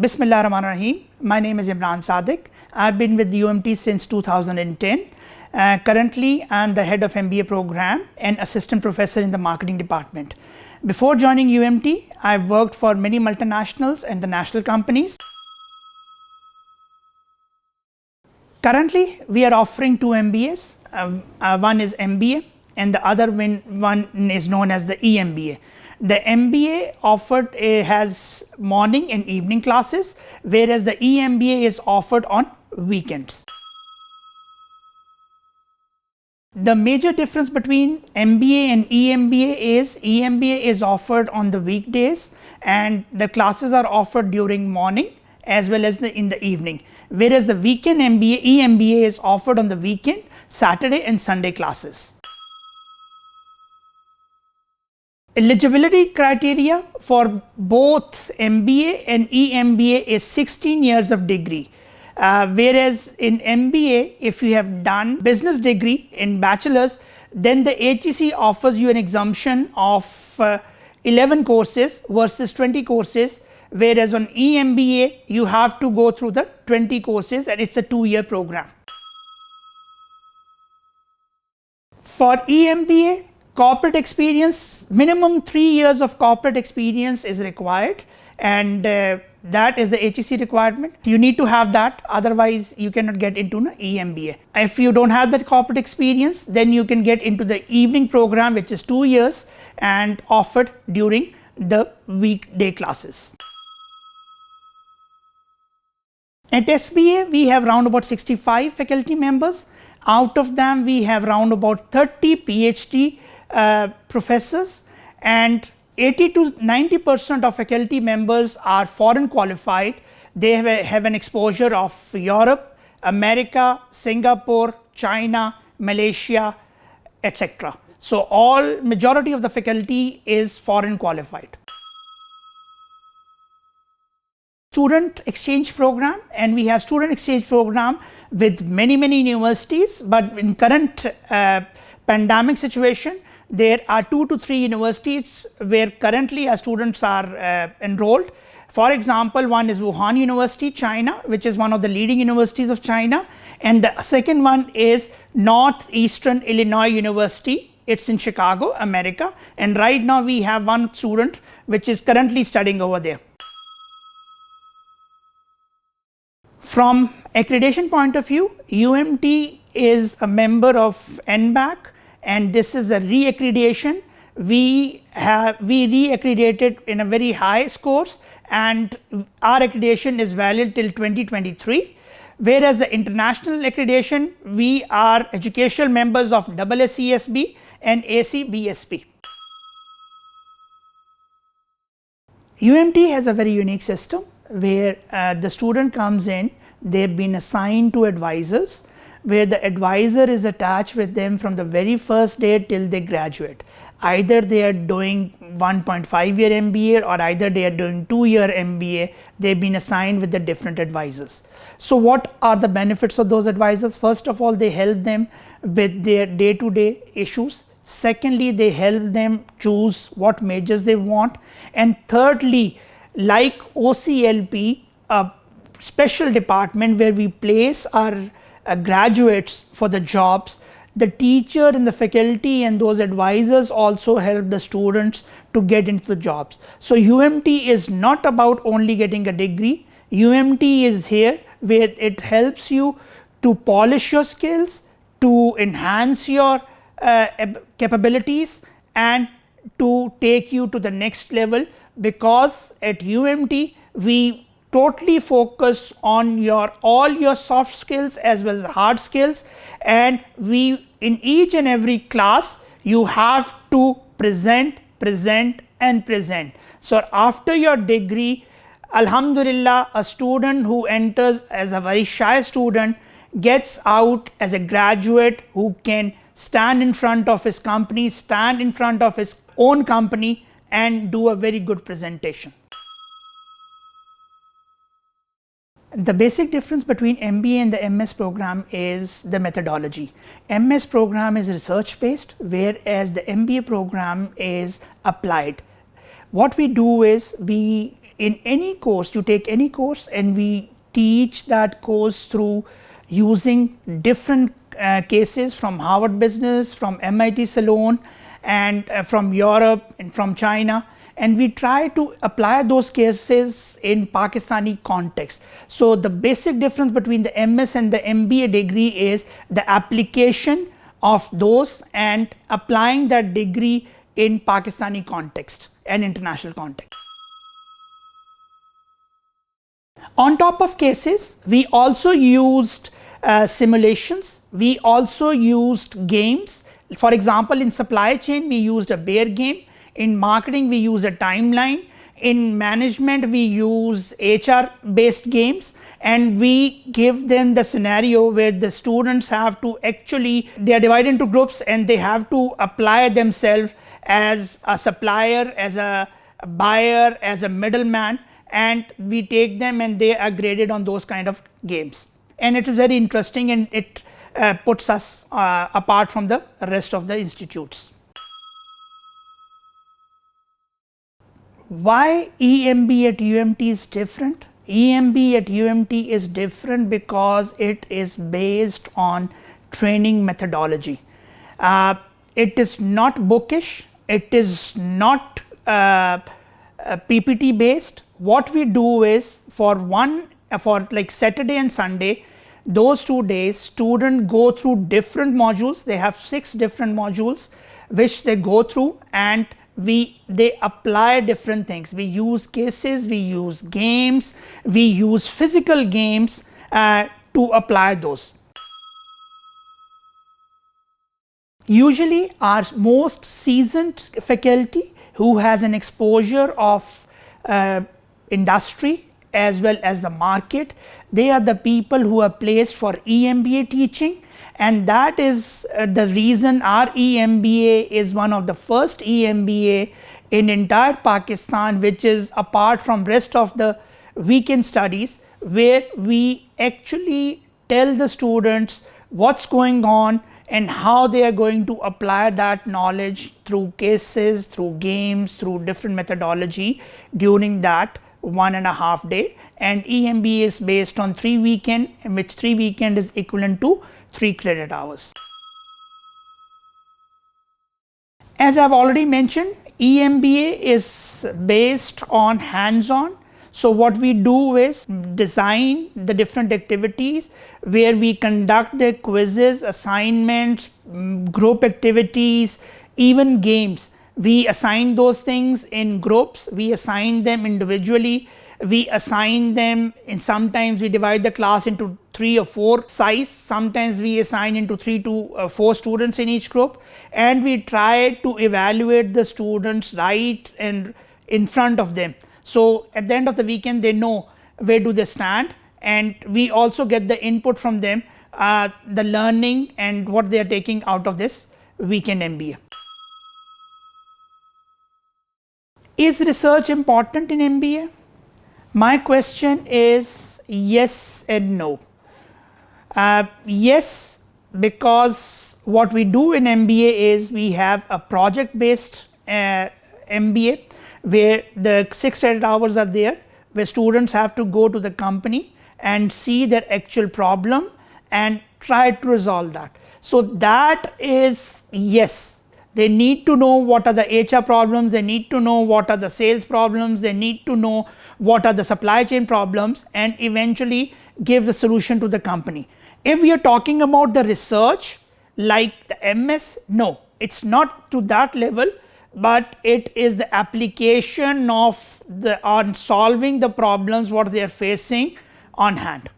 Bismillah Rahman Rahim. My name is Imran Sadiq. I've been with UMT since 2010. Currently, I'm the head of MBA program and assistant professor in the marketing department. Before joining UMT, I've worked for many multinationals and the national companies. Currently, we are offering two MBAs. One is MBA and the other one is known as the EMBA. The MBA offered has morning and evening classes, whereas the EMBA is offered on weekends. The major difference between MBA and EMBA is offered on the weekdays and the classes are offered during morning as well as in the evening, whereas the weekend EMBA is offered on the weekend, Saturday and Sunday classes. Eligibility criteria for both MBA and EMBA is 16 years of degree. Whereas in MBA, if you have done business degree in bachelor's, then the HEC offers you an exemption of 11 courses versus 20 courses, whereas on EMBA, you have to go through the 20 courses and it's a 2-year program. For EMBA, corporate experience, minimum 3 years of corporate experience is required, and that is the HEC requirement. You need to have that, otherwise you cannot get into an EMBA. If you don't have that corporate experience, then you can get into the evening program, which is 2 years and offered during the weekday classes. At SBA, we have around about 65 faculty members. Out of them, we have around about 30 PhD professors, and 80 to 90% of faculty members are foreign qualified. They have an exposure of Europe, America, Singapore, China, Malaysia, etc. So majority of the faculty is foreign qualified. Student exchange program, and we have student exchange program with many universities, but in current pandemic situation, there are 2 to 3 universities where currently our students are enrolled. For example, one is Wuhan University, China, which is one of the leading universities of China, and the second one is Northeastern Illinois University. It's in Chicago, America, and right now we have one student which is currently studying over there. From accreditation point of view, UMT is a member of NBAC, and this is a re-accreditation. We re-accredited in a very high scores, and our accreditation is valid till 2023. Whereas the international accreditation, we are educational members of AACSB and ACBSP. UMT has a very unique system where the student comes in, they've been assigned to advisors, where the advisor is attached with them from the very first day till they graduate. Either they are doing 1.5-year MBA or either they are doing 2-year MBA, they've been assigned with the different advisors. So what are the benefits of those advisors? First of all, they help them with their day-to-day issues. Secondly, they help them choose what majors they want. And thirdly, like OCLP, a special department where we place our graduates for the jobs, the teacher and the faculty and those advisors also help the students to get into the jobs. So UMT is not about only getting a degree. UMT is here where it helps you to polish your skills, to enhance your capabilities, and to take you to the next level, because at UMT we totally focus on all your soft skills as well as hard skills, and in each and every class you have to present. So after your degree, alhamdulillah, a student who enters as a very shy student gets out as a graduate who can stand in front of his company, stand in front of his own company and do a very good presentation. The basic difference between MBA and the MS program is the methodology. MS program is research based, whereas the MBA program is applied. What we do is we in any course, you take any course and we teach that course through using different cases from Harvard Business, from MIT Salon, and from Europe and from China, and we try to apply those cases in Pakistani context. So the basic difference between the MS and the MBA degree is the application of those and applying that degree in Pakistani context and international context. On top of cases, we also used simulations, we also used games. For example, in supply chain we used a bear game, in marketing we use a timeline, in management we use HR based games, and we give them the scenario where the students have to actually, they are divided into groups and they have to apply themselves as a supplier, as a buyer, as a middleman, and we take them and they are graded on those kind of games. And it is very interesting, and it puts us apart from the rest of the institutes. Why EMB at UMT is different? EMB at UMT is different because it is based on training methodology. It is not bookish, it is not PPT based. What we do is for like Saturday and Sunday, those 2 days students go through different modules. They have 6 different modules which they go through, and they apply different things. We use cases, we use games, we use physical games to apply those. Usually our most seasoned faculty who has an exposure of industry as well as the market, they are the people who are placed for EMBA teaching, and that is the reason our EMBA is one of the first EMBA in entire Pakistan, which is apart from rest of the weekend studies, where we actually tell the students what's going on and how they are going to apply that knowledge through cases, through games, through different methodology during that 1.5 day. And EMBA is based on 3 weekend, in which 3 weekend is equivalent to 3 credit hours. As I have already mentioned, EMBA is based on hands-on. So what we do is design the different activities where we conduct the quizzes, assignments, group activities, even games. We assign those things in groups, we assign them individually, we assign them, and sometimes we divide the class into 3 or 4 size, sometimes we assign into 3 to 4 students in each group, and we try to evaluate the students right and in front of them. So at the end of the weekend they know where do they stand, and we also get the input from them, the learning and what they are taking out of this weekend MBA. Is research important in MBA? My question is yes and no. Yes, because what we do in MBA is we have a project based MBA where the 6 credit hours are there, where students have to go to the company and see their actual problem and try to resolve that. So that is yes. They need to know what are the HR problems, they need to know what are the sales problems, they need to know what are the supply chain problems, and eventually give the solution to the company. If we are talking about the research like the MS, no, it's not to that level, but it is the application of on solving the problems what they are facing on hand.